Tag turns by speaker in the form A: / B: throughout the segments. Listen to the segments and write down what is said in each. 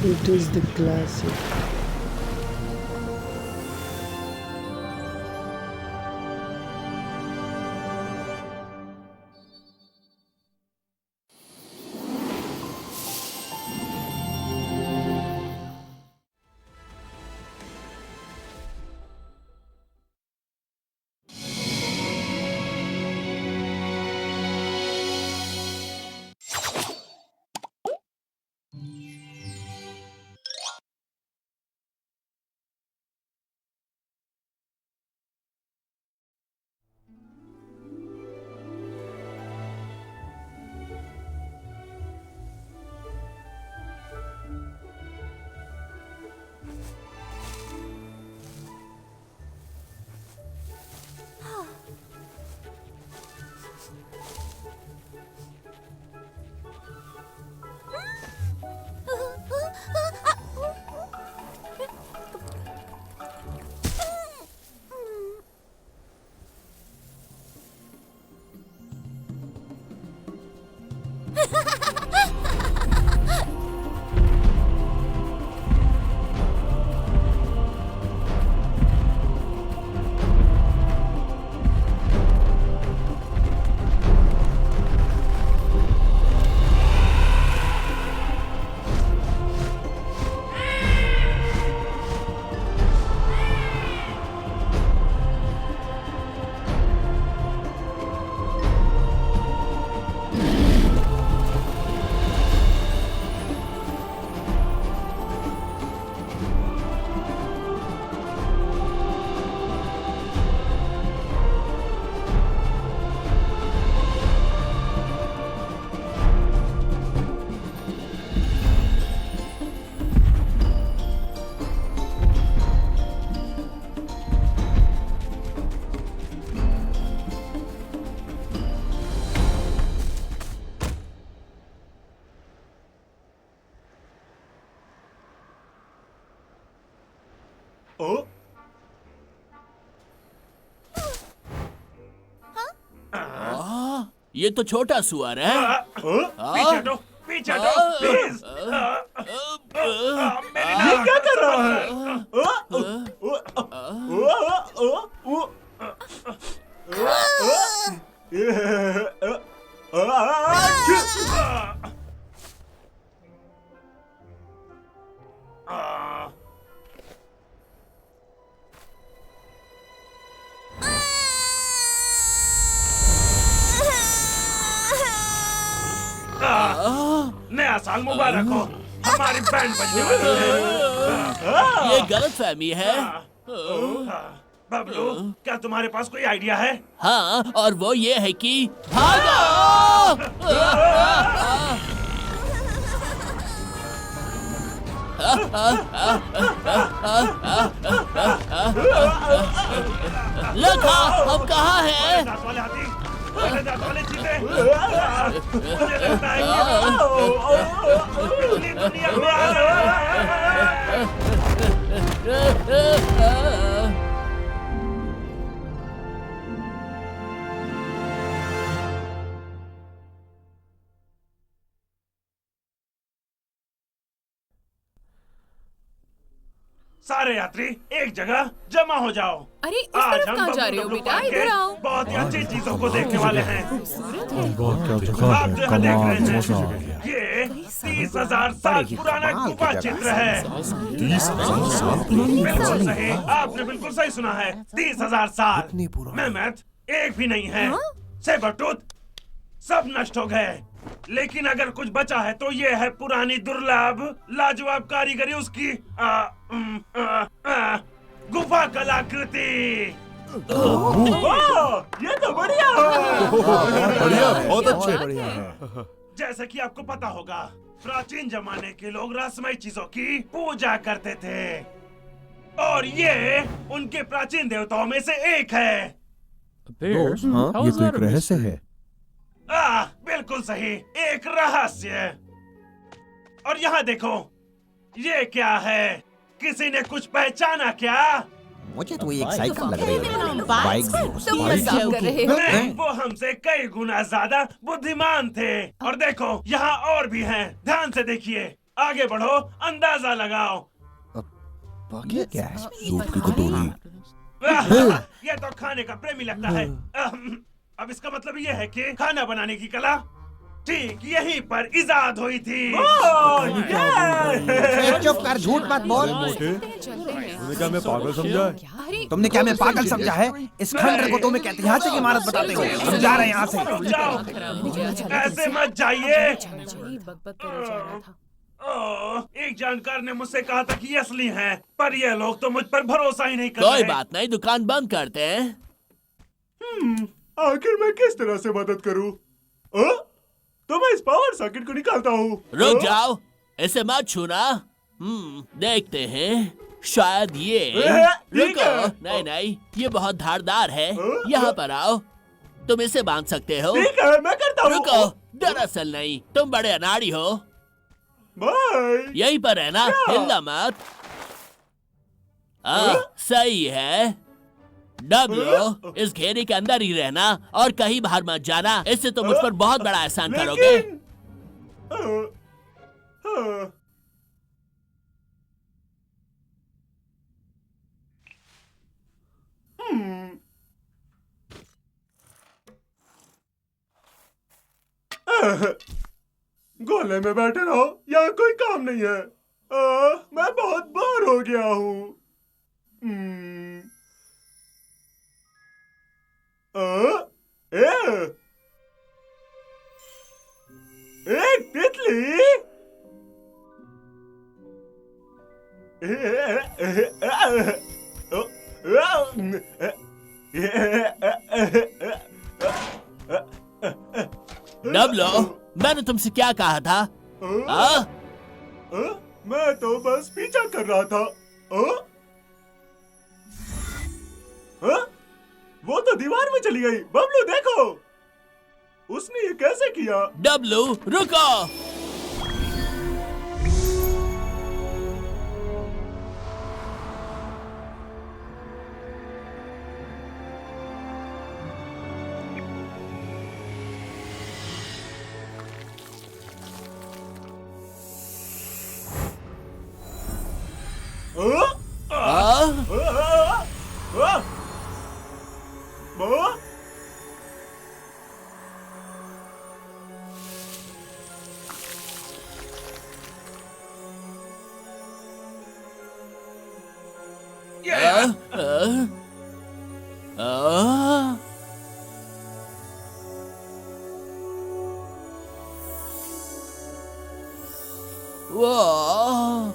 A: It is the classic.
B: ओ?
C: ये तो छोटा सुअर है।
B: पीछे हटो, पीछे हटो, प्लीज। ये क्या कर रहा है? नया साल मुबारक हो। हमारी बैंड बजने वाली है।
C: ये गलतफहमी है।
B: बबलू, क्या तुम्हारे पास कोई आइडिया है?
C: हाँ, और वो ये है कि भागो! लखा, हम कहाँ हैं?
B: दांत वाले हाथी, दांत वाले चीते। मुझे लगता है कि पूरी दुनिया में आ रहा है। सारे यात्री एक जगह जमा हो जाओ।
D: अरे इस तरफ कहाँ जा रहे हो बेटा? इधर आओ।
B: बहुत ही अच्छी चीजों को देखने वाले हैं। आप जो यहाँ देख रहे हैं, ये 30,000 साल पुराना गुफा चित्र है।
E: 30,000
B: बिल्कुल सही, आपने बिल्कुल सही सुना है। 30,000 साल। मेहमत एक भी नहीं है। सेबरटूथ सब नष्ट हो गए, लेकिन अगर कुछ बचा है तो ये है पुरानी दुर्लभ लाजवाब कारीगरी उसकी गुफा कलाकृति। ये तो बढ़िया
E: बढ़िया, बहुत अच्छे।
B: जैसे कि आपको पता होगा, प्राचीन जमाने के लोग रहस्यमयी चीजों की पूजा करते थे, और ये उनके प्राचीन देवताओं में से एक है।
E: हाँ, ये तो एक रहस्य है।
B: बिल्कुल सही, एक रहस्य। और यहाँ देखो, ये क्या है? किसी ने कुछ पहचाना क्या?
F: मुझे तो ये एक साइकिल लग रही है।
D: बाइक तुम मजाक कर रहे हो?
B: नहीं, वो हमसे कई गुना ज्यादा बुद्धिमान थे। और देखो, यहाँ और भी हैं। ध्यान से देखिए, आगे बढ़ो, अंदाजा लगाओ।
F: ये क्या है?
E: सूप की कटोरी।
B: ये तो खाने का प्रेमी लगता है। अब इसका मतलब ये है कि खाना बनाने की कला ठीक यहीं पर इजाद हुई थी।
F: चुप कर, झूठ मत बोल।
E: तूने क्या मैं पागल समझा है?
D: अरे
F: तुमने क्या मैं पागल समझा है? इस खंडर को तुम एक ऐतिहासिक इमारत बताते हो। हम जा रहे हैं यहाँ से।
B: रुक जाओ, ऐसे मत जाइए।
D: बकबक करे जा रहा था।
B: एक जानकार ने मुझसे कहा था कि ये असली हैं, पर ये लोग तो मुझ पर भरोसा ही नहीं कर रहे।
C: कोई बात नहीं, दुकान बंद करते हैं।
A: आखिर मैं किस तरह से मदद करूं? तो मैं इस पावर सॉकेट को निकालता हूँ।
C: रुक जाओ, इसे मत छूना। देखते हैं, शायद ये। रुको, नहीं, ये बहुत धारदार है। यहाँ पर आओ, तुम इसे बांध सकते हो।
A: ठीक है, मैं करता हूँ।
C: रुको, दरअसल नहीं, तुम बड़े अनाड़ी हो।
A: बाय।
C: यहीं पर रहना, हिलना मत। सही है। डब्ल्यू, इस घेरे के अंदर ही रहना और कहीं बाहर मत जाना। इससे तुम मुझ पर बहुत बड़ा एहसान करोगे।
A: गोले में बैठे रहो, यहाँ कोई काम नहीं है। मैं बहुत बोर हो गया हूँ। एक तितली।
C: डब्ल्यू, मैंने तुमसे क्या कहा था?
A: मैं तो बस पीछा कर रहा था। वो तो दीवार में चली गई। बबलू देखो, उसने ये कैसे किया?
C: डब्ल्यू, रुको। वाह,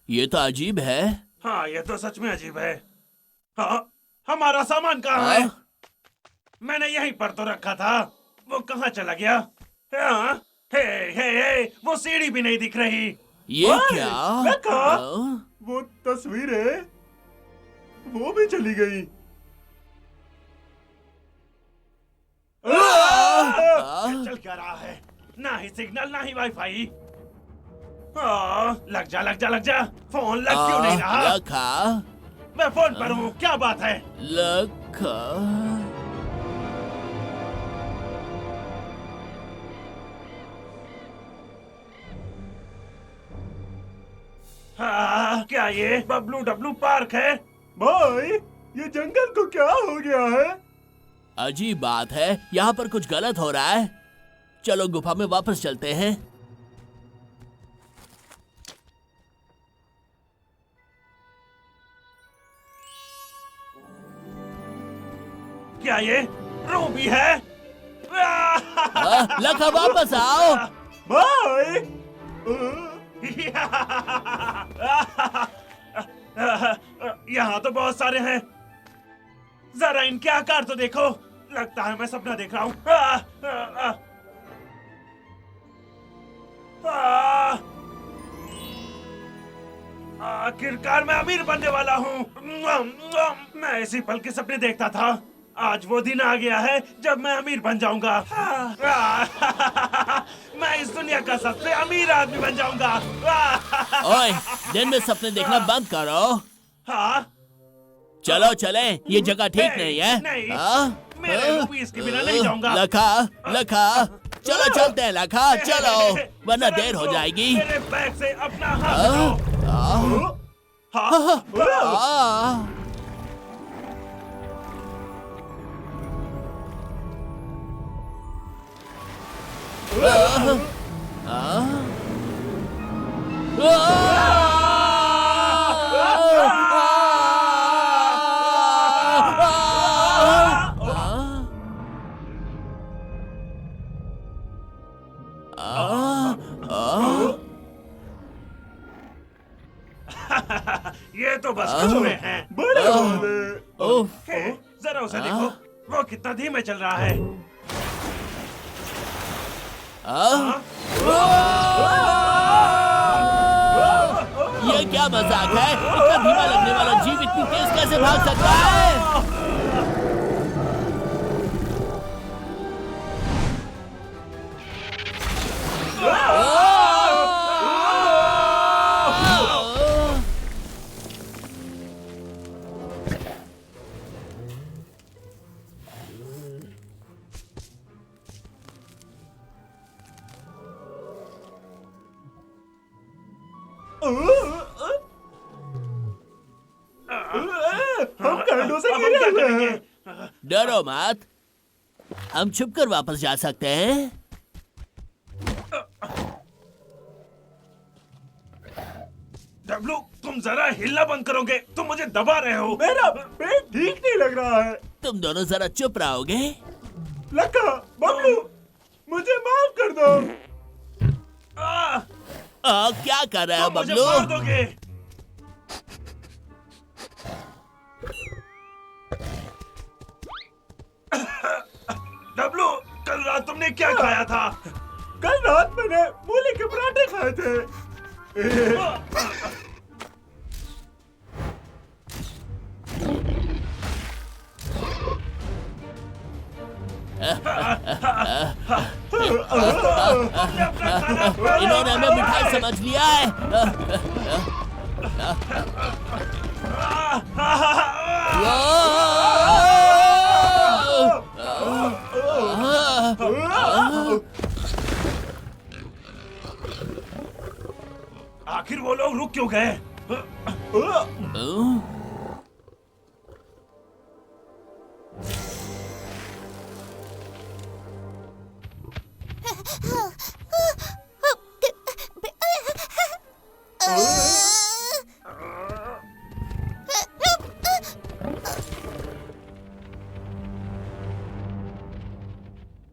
C: ये तो अजीब है।
B: हाँ, ये तो सच में अजीब है। हाँ, हमारा सामान कहाँ है? मैंने यहीं पर तो रखा था। वो कहाँ चला गया? हाँ, हे, वो सीढ़ी भी नहीं दिख रही।
C: ये क्या?
A: वो तस्वीरें, वो भी चली गई।
B: चल क्या रहा है? ना ही सिग्नल, ना ही वाईफाई। लग जा। फोन लग क्यों नहीं रहा?
C: लखा,
B: मैं फोन पर हूँ, क्या बात है?
C: लखा।
B: क्या ये बबलू डब्लू पार्क है?
A: भाई, ये जंगल को क्या हो गया है?
C: अजीब बात है, यहाँ पर कुछ गलत हो रहा है। चलो गुफा में वापस चलते हैं।
B: क्या ये रूबी है?
C: लखा, वापस आओ।
A: भाई,
B: यहाँ तो बहुत सारे हैं। जरा इनके आकार तो देखो। लगता है मैं सपना देख रहा हूँ। आखिरकार मैं अमीर बनने वाला हूँ। मैं इसी पल के सपने देखता था। आज वो दिन आ गया है जब मैं अमीर बन जाऊंगा। मैं इस दुनिया का सबसे अमीर आदमी बन जाऊंगा।
C: ओए, दिन में सपने देखना बंद करो।
B: हाँ,
C: चलो चले, ये जगह ठीक
B: नहीं,
C: नहीं है।
B: नहीं,
C: हाँ?
B: मेरे
C: हाँ?
B: रूपीस के बिना नहीं जाऊंगा।
C: लखा, लखा, चलो चलते हैं लखा, चलो, वरना देर हो जाएगी।
B: मेरे बैग से अपना हाथ हटाओ। हाँ, ये तो बस कछुए हैं।
A: बड़े वाले।
C: ओह,
B: हे, जरा उसे देखो, वो कितना धीमे चल रहा है।
C: ये क्या मजाक है? इतना धीमा लगने वाला जीव इतनी तेज कैसे भाग सकता है?
A: हम कंडों से
B: अब हम
A: गिरे
B: क्या
A: हुए
B: करेंगे?
A: हैं।
C: डरो मत, हम छुपकर वापस जा सकते हैं।
B: डब्लू, तुम जरा हिलना बंद करोगे? तुम मुझे दबा रहे हो।
A: मेरा पेट ठीक नहीं लग रहा है।
C: तुम दोनों जरा चुप रहोगे?
A: लक्का, बबलू, मुझे माफ कर दो।
B: आ,
C: क्या कर रहे हो
B: तुम मुझे
C: बबलू?
B: मार दोगे। डब्लू, कल रात तुमने क्या खाया था?
A: कल रात मैंने मूली के पराठे खाए थे।
C: इन्होंने हमें मिठाई समझ लिया है।
B: आखिर वो लोग रुक क्यों गए?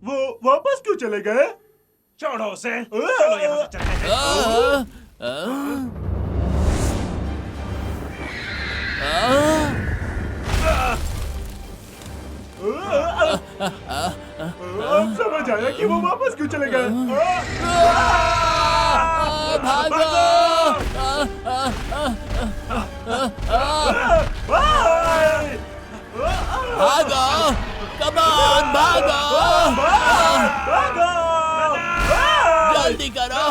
A: वो वापस क्यों चले गए?
B: छोड़ो उसे। चलो यहाँ से चलते हैं।
A: अब समझ आया कि वो वापस क्यों चले गए।
C: भागो! भागो! कम ऑन, भागो! जल्दी करो!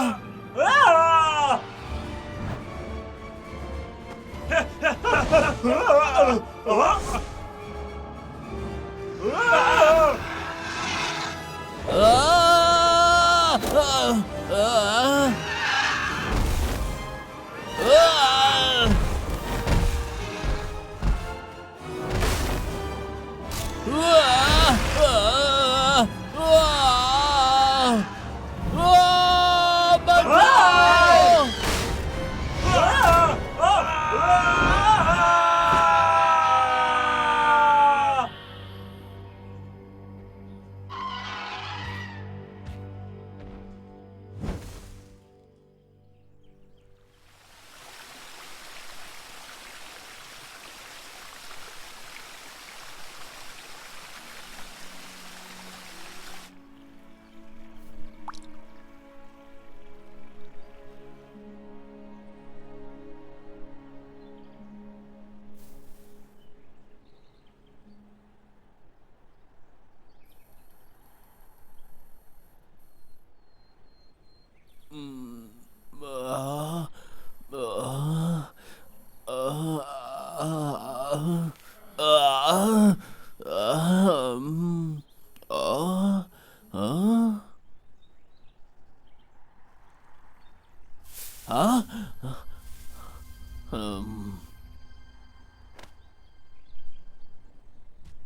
C: हम्म,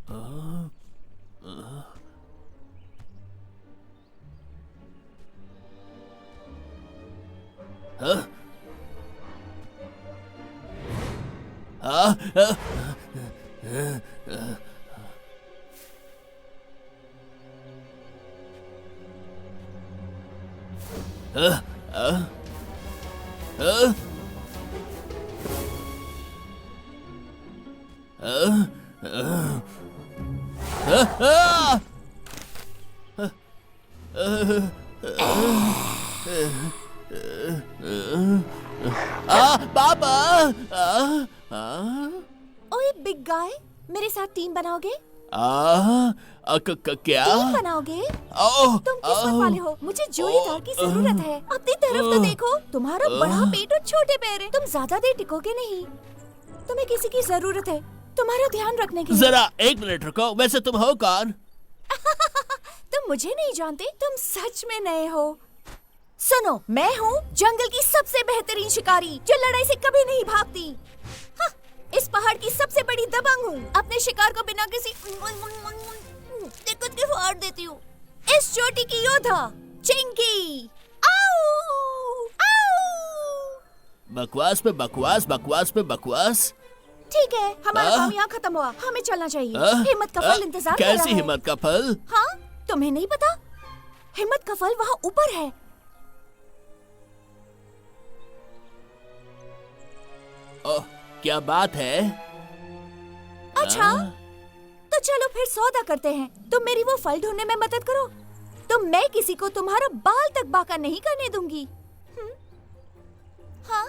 C: हाँ? हाँ? हाँ? हाँ? हाँ? पापा
G: ओए बिग गाय, मेरे साथ टीम बनाओगे?
C: क्या
G: टीम बनाओगे?
C: ओह,
G: तुम किस्मत वाले हो, मुझे जोड़ीदार की जरूरत है। अपनी तरफ तो देखो, तुम्हारा बड़ा पेट और छोटे पैर है, तुम ज्यादा देर टिकोगे नहीं। तुम्हें किसी की जरूरत है, तुम्हारा ध्यान रखने के लिए।
C: जरा 1 मिनट रुको, वैसे तुम हो कौन?
G: तुम मुझे नहीं जानते, तुम सच में नए हो। सुनो, मैं हूँ जंगल की सबसे बेहतरीन शिकारी जो लड़ाई से कभी नहीं भागती। हाँ, इस पहाड़ की सबसे बड़ी दबंग हूँ। अपने शिकार को बिना किसी दिक्कत के फाड़ देती हूँ। इस चोटी की योद्धा चिंकी। आओ, आओ।
C: बकवास पे बकवास, बकवास पे बकवास।
G: ठीक है, हमारा काम यहाँ खत्म हुआ, हमें चलना चाहिए। हिम्मत का फल इंतजार कर रहा है।
C: कैसी हिम्मत का फल?
G: हाँ, तुम्हें नहीं पता? हिम्मत का फल वहाँ ऊपर है।
C: ओह, क्या बात है?
G: अच्छा, तो चलो फिर सौदा करते हैं। तुम मेरी वो फल ढूंढने में मदद करो, तो मैं किसी को तुम्हारा बाल तक बांका नहीं करने दूंगी। हाँ?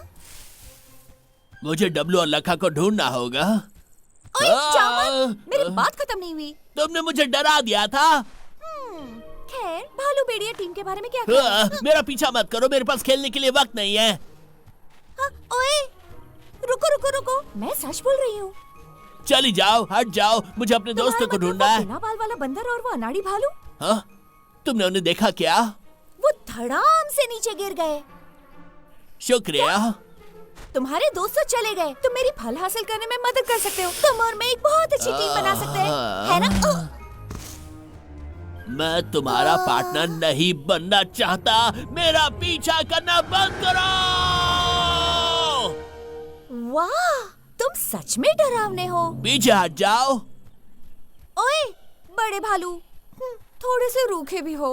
C: मुझे डब्लू और लखा को ढूंढना होगा।
G: ओए जामन, मेरी बात खत्म नहीं हुई।
C: तुमने मुझे डरा दिया था।
G: खैर, भालू भेड़िया टीम के बारे में क्या कहते?
C: मेरा पीछा मत करो, मेरे पास खेलने के लिए वक्त नहीं है।
G: ओए, रुको रुको रुको, मैं सच बोल रही हूँ।
C: चली जाओ, हट जाओ, मुझे अपने दोस्तों को ढूंढना है।
G: बिना बाल वाला बंदर और वो अनाड़ी भालू।
C: हाँ? तुमने उन्हें देखा क्या?
G: वो धड़ाम से नीचे गिर गए।
C: शुक्रिया।
G: तुम्हारे दोस्त तो चले गए, तुम मेरी फल हासिल करने में मदद कर सकते हो। तुम और मैं एक बहुत अच्छी टीम बना सकते हैं, है ना?
C: मैं तुम्हारा पार्टनर नहीं बनना चाहता। मेरा पीछा करना बंद करो।
G: वाह, तुम सच में डरावने हो।
C: पीछे हट जाओ।
G: ओए बड़े भालू, थोड़े से रूखे भी हो।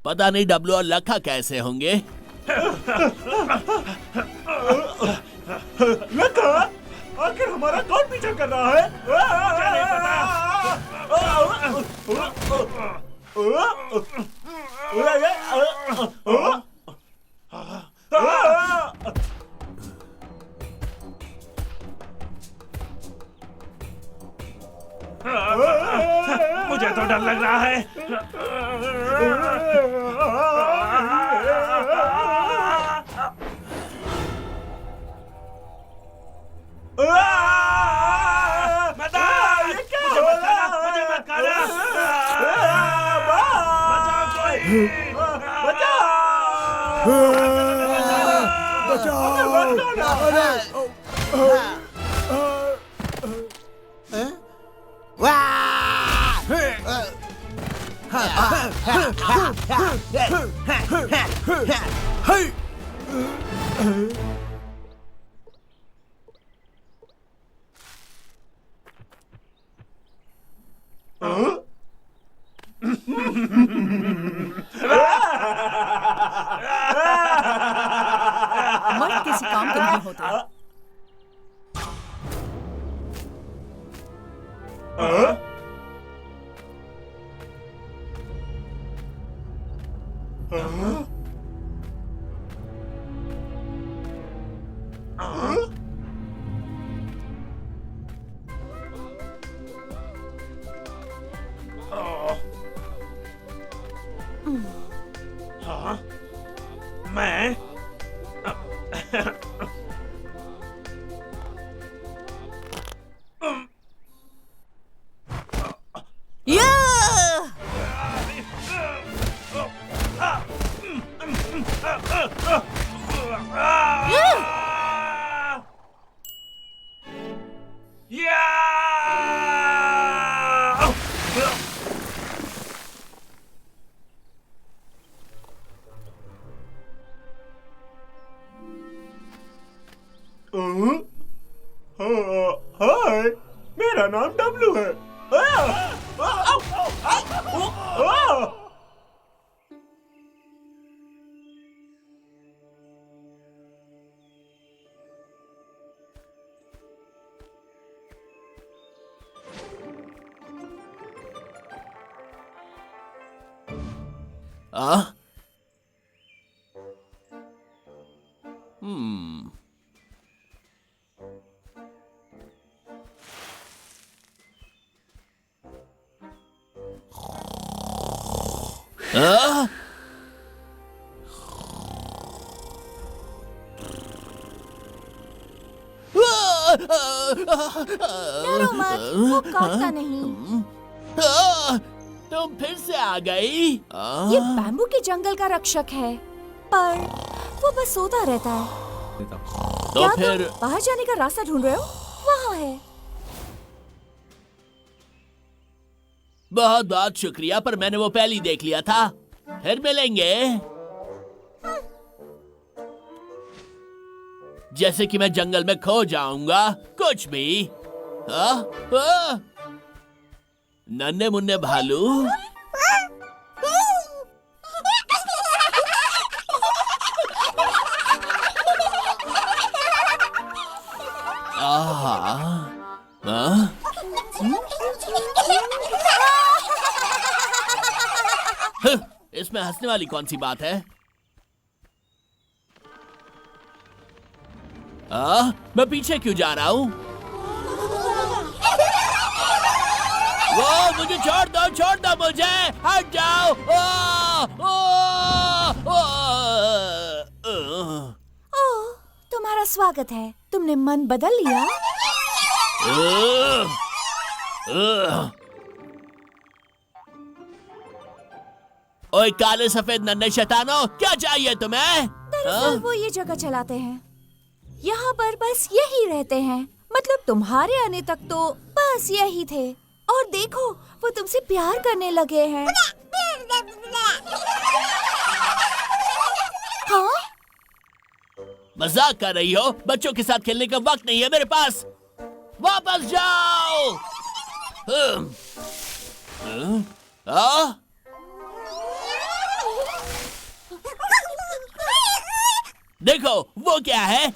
C: पता नहीं डब्लू और लखा कैसे होंगे।
A: लखा, आखिर हमारा कौन पीछा कर रहा है?
B: मुझे नहीं पता। मुझे तो डर लग रहा है। मुझे मत खाना। बचाओ कोई।
D: मर्द किसी काम के नहीं होते।
B: हाँ, मैं
A: हाय, मेरा नाम डब्लू है।
C: आ? हम्म। आ?
G: डरो मत, वो काटता नहीं।
C: तुम फिर से आ गई?
G: ये बैम्बू के जंगल का रक्षक है, पर वो बस सोता रहता है।
C: तो
G: क्या
C: फिर
G: तुम बाहर जाने का रास्ता ढूंढ रहे हो? वहाँ है।
C: बहुत बहुत शुक्रिया, पर मैंने वो पहले ही देख लिया था। फिर मिलेंगे। जैसे कि मैं जंगल में खो जाऊंगा, कुछ भी। नन्हे मुन्ने भालू। इसमें हंसने वाली कौन सी बात है? मैं पीछे क्यों जा रहा हूँ? वो मुझे छोड़ दो मुझे, हट जाओ।
G: ओह, तुम्हारा स्वागत है। तुमने मन बदल लिया?
C: ओए काले सफेद नन्हे शैतानों, क्या चाहिए तुम्हें?
G: दरअसल वो ये जगह चलाते हैं। यहाँ पर बस यही रहते हैं। मतलब तुम्हारे आने तक तो बस यही थे। और देखो, वो तुमसे प्यार करने लगे हैं। हाँ?
C: मजाक कर रही हो? बच्चों के साथ खेलने का वक्त नहीं है मेरे पास। वापस जाओ। देखो वो क्या है?